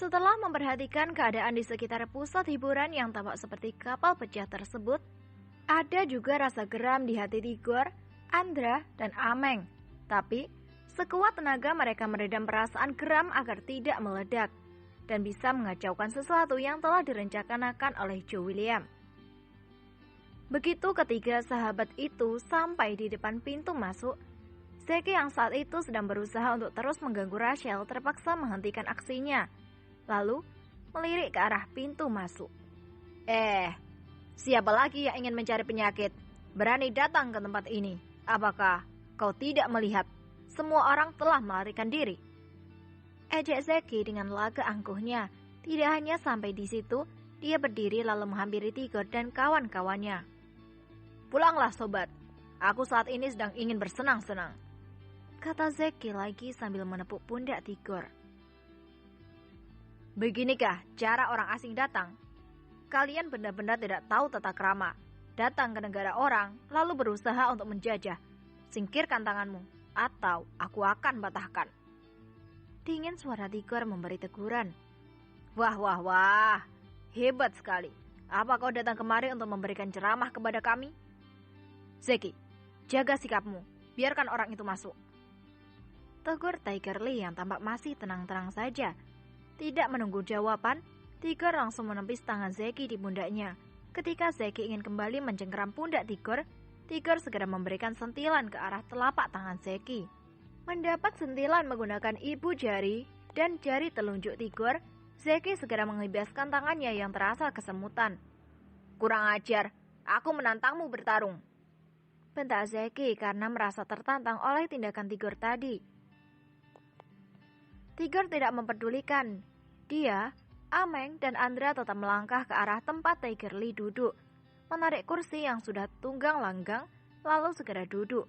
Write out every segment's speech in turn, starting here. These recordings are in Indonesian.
Setelah memperhatikan keadaan di sekitar pusat hiburan yang tampak seperti kapal pecah tersebut, ada juga rasa geram di hati Tigor, Andra, dan Ameng. Tapi, sekuat tenaga mereka meredam perasaan geram agar tidak meledak dan bisa mengacaukan sesuatu yang telah direncanakan oleh Joe William. Begitu ketiga sahabat itu sampai di depan pintu masuk, Zeki yang saat itu sedang berusaha untuk terus mengganggu Rachel terpaksa menghentikan aksinya, lalu melirik ke arah pintu masuk. Siapa lagi yang ingin mencari penyakit? Berani datang ke tempat ini? Apakah kau tidak melihat? Semua orang telah melarikan diri. Ejek Zeki dengan laga angkuhnya. Tidak hanya sampai di situ, dia berdiri lalu menghampiri Tigor dan kawan-kawannya. Pulanglah sobat, aku saat ini sedang ingin bersenang-senang, kata Zeki lagi sambil menepuk pundak Tigor. Beginikah cara orang asing datang? Kalian benar-benar tidak tahu tata krama. Datang ke negara orang, lalu berusaha untuk menjajah. Singkirkan tanganmu, atau aku akan patahkan. Dingin suara Tigor memberi teguran. Wah, hebat sekali. Apa kau datang kemari untuk memberikan ceramah kepada kami? Zeki, jaga sikapmu, biarkan orang itu masuk, tegur Tiger Lee yang tampak masih tenang-tenang saja. Tidak menunggu jawaban, Tigor langsung menepis tangan Zeki di pundaknya. Ketika Zeki ingin kembali mencengkeram pundak Tigor, Tigor segera memberikan sentilan ke arah telapak tangan Zeki. Mendapat sentilan menggunakan ibu jari dan jari telunjuk Tigor, Zeki segera mengibaskan tangannya yang terasa kesemutan. Kurang ajar, aku menantangmu bertarung, bentak Zeki karena merasa tertantang oleh tindakan Tigor tadi. Tigor tidak mempedulikan. Dia, Ameng, dan Andra tetap melangkah ke arah tempat Tiger Lee duduk, menarik kursi yang sudah tunggang langgang, lalu segera duduk.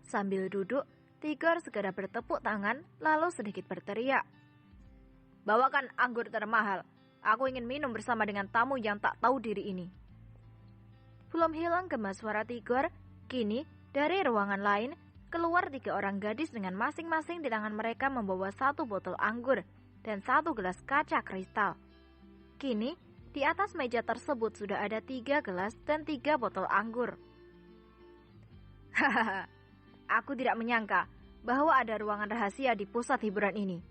Sambil duduk, Tigor segera bertepuk tangan, lalu sedikit berteriak. Bawakan anggur termahal, aku ingin minum bersama dengan tamu yang tak tahu diri ini. Belum hilang gema suara Tigor, kini dari ruangan lain, keluar 3 orang gadis dengan masing-masing di tangan mereka membawa 1 botol anggur dan 1 gelas kaca kristal. Kini, di atas meja tersebut sudah ada 3 gelas dan 3 botol anggur. Hahaha, aku tidak menyangka bahwa ada ruangan rahasia di pusat hiburan ini.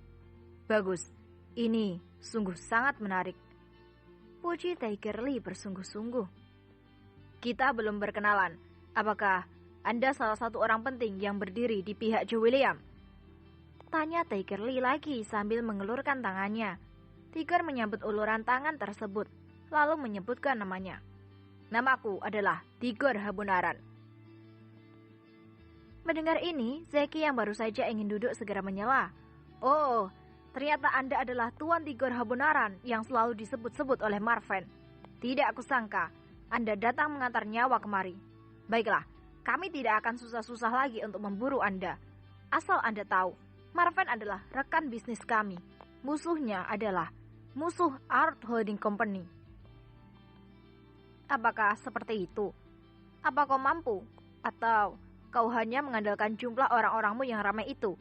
Bagus, ini sungguh sangat menarik, puji Tiger Lee bersungguh-sungguh. Kita belum berkenalan, apakah Anda salah satu orang penting yang berdiri di pihak Joe William? Tanya Tiger Lee lagi sambil mengelurkan tangannya. Tigor menyambut uluran tangan tersebut, lalu menyebutkan namanya. Namaku adalah Tigor Habunaran. Mendengar ini, Zeki yang baru saja ingin duduk segera menyela. Oh, ternyata Anda adalah Tuan Tigor Habunaran yang selalu disebut-sebut oleh Marven. Tidak aku sangka, Anda datang mengantar nyawa kemari. Baiklah, kami tidak akan susah-susah lagi untuk memburu Anda. Asal Anda tahu, Marven adalah rekan bisnis kami. Musuhnya adalah musuh Art Holding Company. Apakah seperti itu? Apa kau mampu? Atau kau hanya mengandalkan jumlah orang-orangmu yang ramai itu?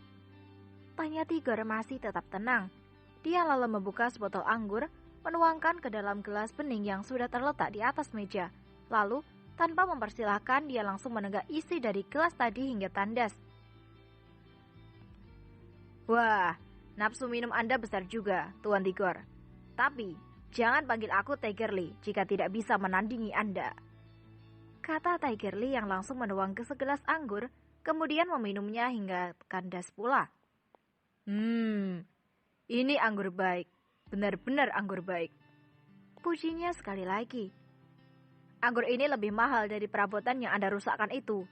Tanya Tigor masih tetap tenang. Dia lalu membuka sebotol anggur, menuangkan ke dalam gelas bening yang sudah terletak di atas meja. Lalu, tanpa mempersilahkan, dia langsung menenggak isi dari gelas tadi hingga tandas. Wah, nafsu minum Anda besar juga, Tuan Tigor. Tapi, jangan panggil aku Tiger Lee jika tidak bisa menandingi Anda, kata Tiger Lee yang langsung menuang ke segelas anggur, kemudian meminumnya hingga kandas pula. Ini anggur baik, benar-benar anggur baik, pujinya sekali lagi. Anggur ini lebih mahal dari perabotan yang Anda rusakkan itu.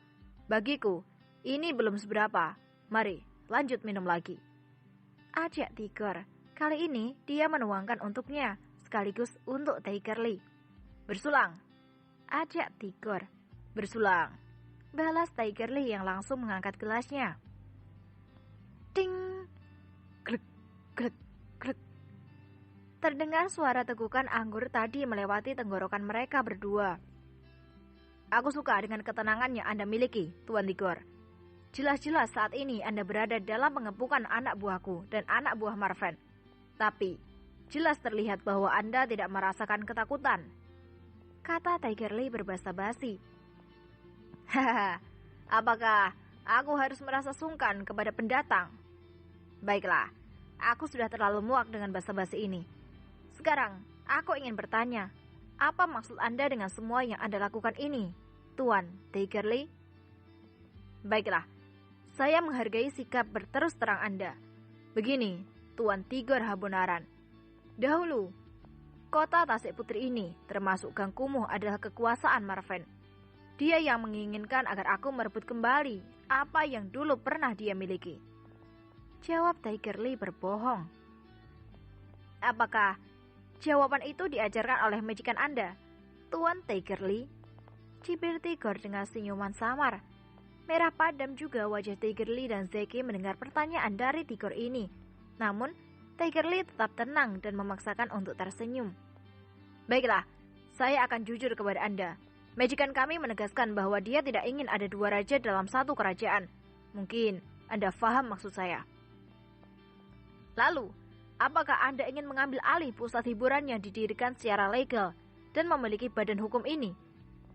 Bagiku, ini belum seberapa. Mari, lanjut minum lagi, ajak Tigor. Kali ini dia menuangkan untuknya, sekaligus untuk Tiger Lee. Bersulang, ajak Tigor. Bersulang, balas Tiger Lee yang langsung mengangkat gelasnya. Ding, glek, glek, glek. Terdengar suara tegukan anggur tadi melewati tenggorokan mereka berdua. Aku suka dengan ketenangan yang Anda miliki, Tuan Tigor. Jelas-jelas saat ini Anda berada dalam pengepungan anak buahku dan anak buah Marven. Tapi, Jelas terlihat bahwa Anda tidak merasakan ketakutan, kata Tiger Lee berbahasa basi. Hahaha, apakah aku harus merasa sungkan kepada pendatang? Baiklah, aku sudah terlalu muak dengan basa-basi ini. Sekarang, aku ingin bertanya, apa maksud Anda dengan semua yang Anda lakukan ini, Tuan Tiger Lee? Baiklah, saya menghargai sikap berterus terang Anda. Begini, Tuan Tigor Habonaran. Dahulu, kota Tasik Putri ini, termasuk Gang Kumuh, adalah kekuasaan Marven. Dia yang menginginkan agar aku merebut kembali apa yang dulu pernah dia miliki. Jawab Tiger Lee berbohong. Apakah jawaban itu diajarkan oleh majikan Anda, Tuan Tiger Lee? Cibir Tigor dengan senyuman samar. Merah padam juga wajah Tiger Lee dan Zeki mendengar pertanyaan dari Tigor ini. Namun, Tiger Lee tetap tenang dan memaksakan untuk tersenyum. Baiklah, saya akan jujur kepada Anda. Majikan kami menegaskan bahwa dia tidak ingin ada dua raja dalam satu kerajaan. Mungkin Anda faham maksud saya. Lalu, apakah Anda ingin mengambil alih pusat hiburan yang didirikan secara legal dan memiliki badan hukum ini?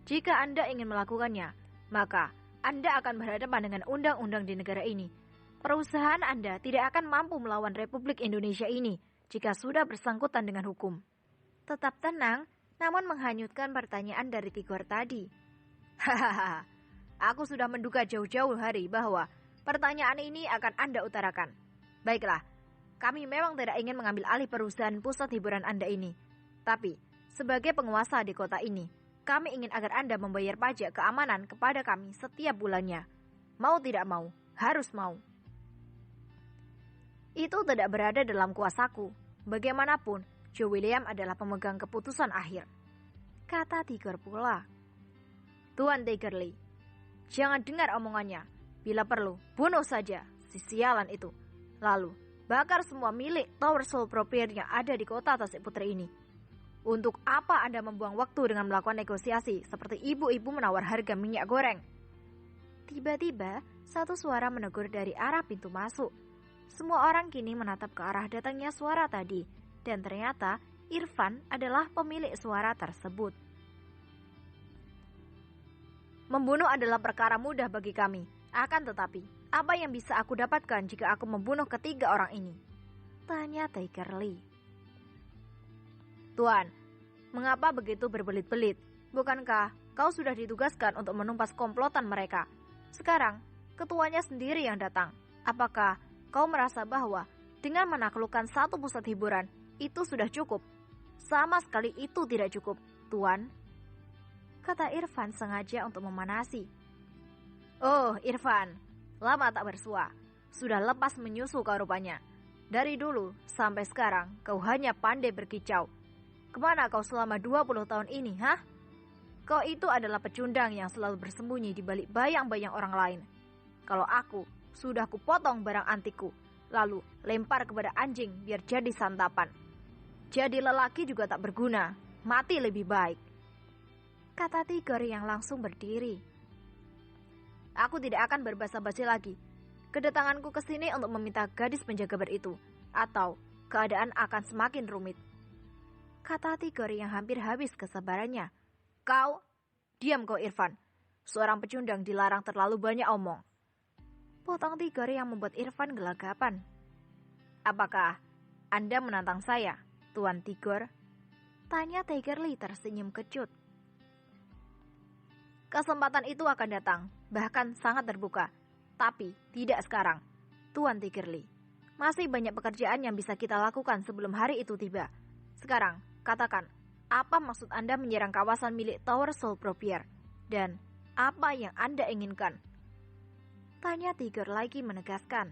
Jika Anda ingin melakukannya, maka Anda akan berhadapan dengan undang-undang di negara ini. Perusahaan Anda tidak akan mampu melawan Republik Indonesia ini jika sudah bersangkutan dengan hukum. Tetap tenang, namun menghanyutkan pertanyaan dari Tigor tadi. Hahaha, aku sudah menduga jauh-jauh hari bahwa pertanyaan ini akan Anda utarakan. Baiklah, kami memang tidak ingin mengambil alih perusahaan pusat hiburan Anda ini. Tapi, sebagai penguasa di kota ini, kami ingin agar Anda membayar pajak keamanan kepada kami setiap bulannya. Mau tidak mau, harus mau. Itu tidak berada dalam kuasaku. Bagaimanapun, Joe William adalah pemegang keputusan akhir, kata Tigor pula. Tuan Tiger Lee, jangan dengar omongannya. Bila perlu, bunuh saja si sialan itu. Lalu, bakar semua milik Tower Sole Property yang ada di kota Tasik Putri ini. Untuk apa Anda membuang waktu dengan melakukan negosiasi seperti ibu-ibu menawar harga minyak goreng? Tiba-tiba, satu suara menegur dari arah pintu masuk. Semua orang kini menatap ke arah datangnya suara tadi, dan ternyata Irfan adalah pemilik suara tersebut. Membunuh adalah perkara mudah bagi kami. Akan tetapi, apa yang bisa aku dapatkan jika aku membunuh ketiga orang ini? Tanya Tiger Lee. Tuan, mengapa begitu berbelit-belit? Bukankah kau sudah ditugaskan untuk menumpas komplotan mereka? Sekarang, ketuanya sendiri yang datang. Apakah kau merasa bahwa dengan menaklukkan satu pusat hiburan itu sudah cukup? Sama sekali itu tidak cukup, Tuan, kata Irfan sengaja untuk memanasi. Oh, Irfan, lama tak bersua. Sudah lepas menyusu kau rupanya. Dari dulu sampai sekarang kau hanya pandai berkicau. Kemana kau selama 20 tahun ini, hah? Kau itu adalah pecundang yang selalu bersembunyi di balik bayang-bayang orang lain. Kalau aku sudah kupotong barang antikku, lalu lempar kepada anjing biar jadi santapan. Jadi lelaki juga tak berguna, mati lebih baik, kata Tigor yang langsung berdiri. Aku tidak akan berbasa-basi lagi. Kedatanganku ke sini untuk meminta gadis penjaga ber itu, atau keadaan akan semakin rumit, kata Tigor yang hampir habis kesabarannya. Diam kau Irfan. Seorang pecundang dilarang terlalu banyak omong, potong Tigor yang membuat Irfan gelagapan. Apakah Anda menantang saya, Tuan Tigor? Tanya Tiger Lee tersenyum kecut. Kesempatan itu akan datang, bahkan sangat terbuka. Tapi tidak sekarang, Tuan Tiger Lee. Masih banyak pekerjaan yang bisa kita lakukan sebelum hari itu tiba. Sekarang, katakan, apa maksud Anda menyerang kawasan milik Tower Sole Property? Dan apa yang Anda inginkan? Tanya Tigor lagi menegaskan.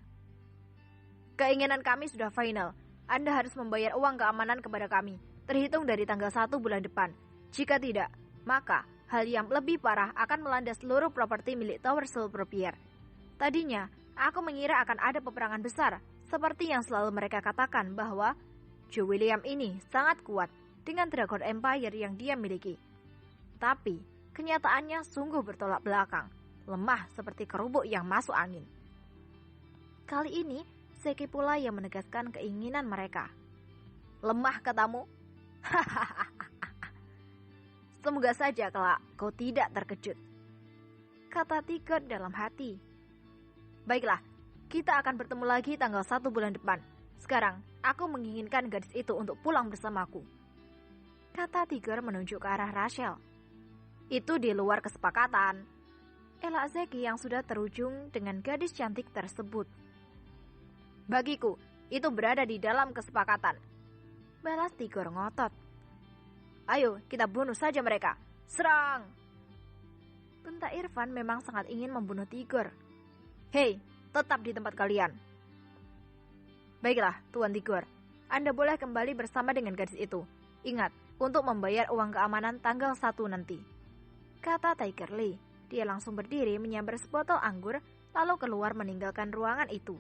Keinginan kami sudah final. Anda harus membayar uang keamanan kepada kami, terhitung dari tanggal 1 bulan depan. Jika tidak, maka hal yang lebih parah akan melanda seluruh properti milik Tower Sole Property. Tadinya, aku mengira akan ada peperangan besar, seperti yang selalu mereka katakan bahwa Joe William ini sangat kuat dengan Dragon Empire yang dia miliki. Tapi, kenyataannya sungguh bertolak belakang, lemah seperti kerubuk yang masuk angin. Kali ini, Zeki pula yang menegaskan keinginan mereka. Lemah katamu? Semoga saja kelak kau tidak terkejut, kata Tiger dalam hati. Baiklah, kita akan bertemu lagi tanggal 1 bulan depan. Sekarang, aku menginginkan gadis itu untuk pulang bersamaku, kata Tiger menunjuk ke arah Rachel. Itu di luar kesepakatan, elak Zeki yang sudah terujung dengan gadis cantik tersebut. Bagiku, itu berada di dalam kesepakatan, balas Tiger ngotot. Ayo, kita bunuh saja mereka. Serang! Bentak Irfan memang sangat ingin membunuh Tiger. Hei, tetap di tempat kalian. Baiklah, Tuan Tiger. Anda boleh kembali bersama dengan gadis itu. Ingat, untuk membayar uang keamanan tanggal 1 nanti, kata Tiger Lee. Dia langsung berdiri menyambar sebotol anggur, lalu keluar meninggalkan ruangan itu.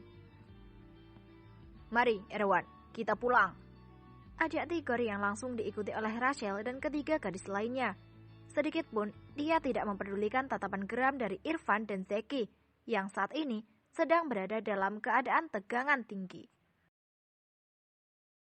Mari, Erwan, kita pulang, ajak Tiger yang langsung diikuti oleh Rachel dan ketiga gadis lainnya. Sedikit pun dia tidak memperdulikan tatapan geram dari Irfan dan Zeki yang saat ini sedang berada dalam keadaan tegangan tinggi.